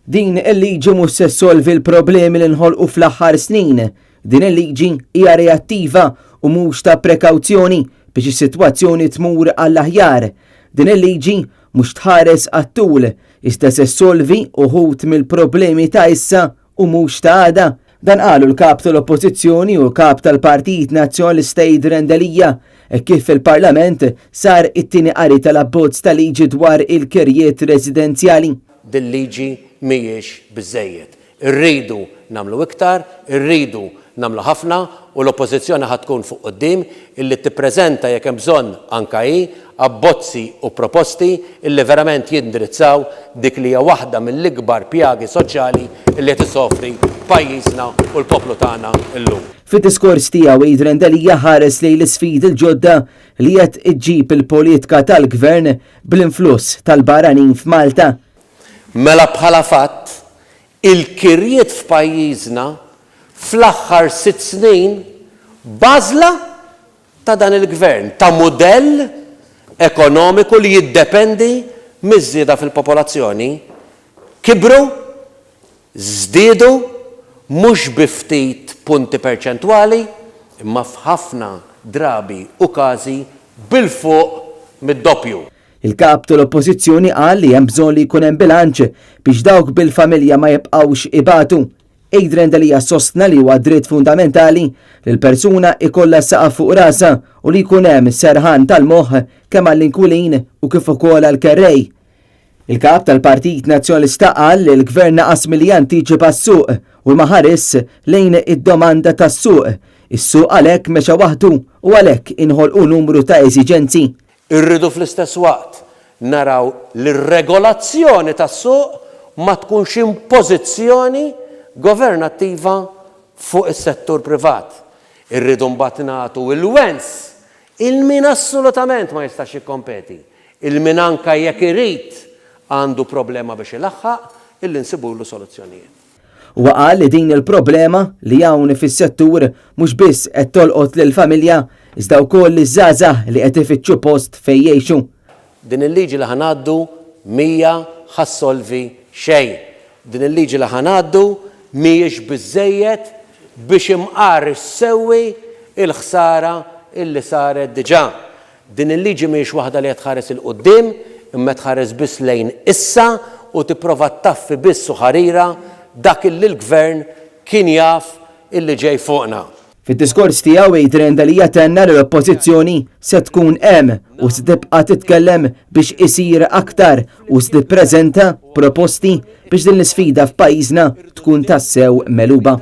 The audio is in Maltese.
Din il-liġi mhux se solvi l-problemi li nħolqu fl-aħħar snin. Din il-liġi hija reattiva u mhux ta' prekawzjoni biex is-sitwazzjoni tmur għall-aħjar. Din il-liġi mhux tħares għat-tul, iżda se solvi uħud mill-problemi ta' issa u mhux ta' għada. Dan qalu l-kap tal-Oppożizzjoni u l-kap tal-Partit Nazzjonalista Idr Endelija kif il-Parlament sar it-tieni qari tal-abbozz ta' liġi dwar il-kirjiet residenzjali. Din liġi mhijiex biżżejjed. Irridu nagħmlu iktar, irridu nagħmlu ħafna u l-Oppożizzjoni ħad tkun fuq quddiem illi tippreżenta jekk hemm bżonn anke hi abbozzi u proposti illi verament jindirizzaw dik li hija waħda mill-ikbar pjagi soċjali illi qed isofri pajjiżna u l-poplu tagħna llum. Fid-diskors tiegħu Idr Endelija ħares lejn l-isfidi l-ġodda li qed iġġib il-politika tal-Gvern bl-influss tal-barranin f'Malta. Mela bħala fatt, il-kirjiet f'pajjiżna fl-aħħar 6 snin bażla ta' dan il-Gvern, ta' mudell ekonomiku li jiddependi miż-żieda fil-popolazzjoni kibru, żdiedu mhux bi ftit punti perċentwali, imma f'ħafna drabi u każi bil-fuq mid-doppju. Il-kap tal-Oppożizzjoni qal li hemm bżonn li jkun hemm bilanċ biex dawk bil-familja ma jibqgħux ibatu. Idr Endelija sostna li huwa dritt fundamentali li l-persuna ikollha saqaf fuq rasa u li jkun hemm serħan tal-moħħ kemm għall-inkwilin u kif ukoll għall-kerrej. Il-kap tal-Partit Nazzjonalista qal li l-Gvern naqas milli jantiċipa s-suq u ma ħares lejn id-domanda tas-suq. Is-suq għalhekk mexa waħdu u għalhekk inħolqu numru ta' eżiġenzi. Irridu fl-istess waqt naraw l-regolazzjoni tas-suq ma tkunx impożizzjoni governattiva fuq is-settur privat. Irridu mbagħad nagħtu il-wens il-min assolutament ma jistax jikkompeti. Il-min anke jekk irid għandu problema biex ilaħħaq illi nsibulu soluzzjonijiet. U qal li din il-problema li hawn fis-settur mhux biss qed tolqot lill-familja iżda wkoll iż-żgħażagħ li qed ifittxu post fejn jgħixu. Din il-liġi li ħanaddu mija ħassolvi xejn. Din il-liġi li ħanaddu mhijiex biżżejjed biex imqar issewwi il-ħsara illi saret diġà. Din il-liġi mhijiex waħda li qed tħares il-quddiem, imma tħares biss lejn issa u tipprova taffi biss u ħarira dak illi l-Gvern kien jaf illi ġej fuqna. Fid-diskors tiegħu Idr Endelija tenna li l-Oppożizzjoni se tkun hemm u se tibqa' titkellem biex isir aktar u se tippreżenta proposti biex din l-isfida f'pajjiżna tkun tassew meluba.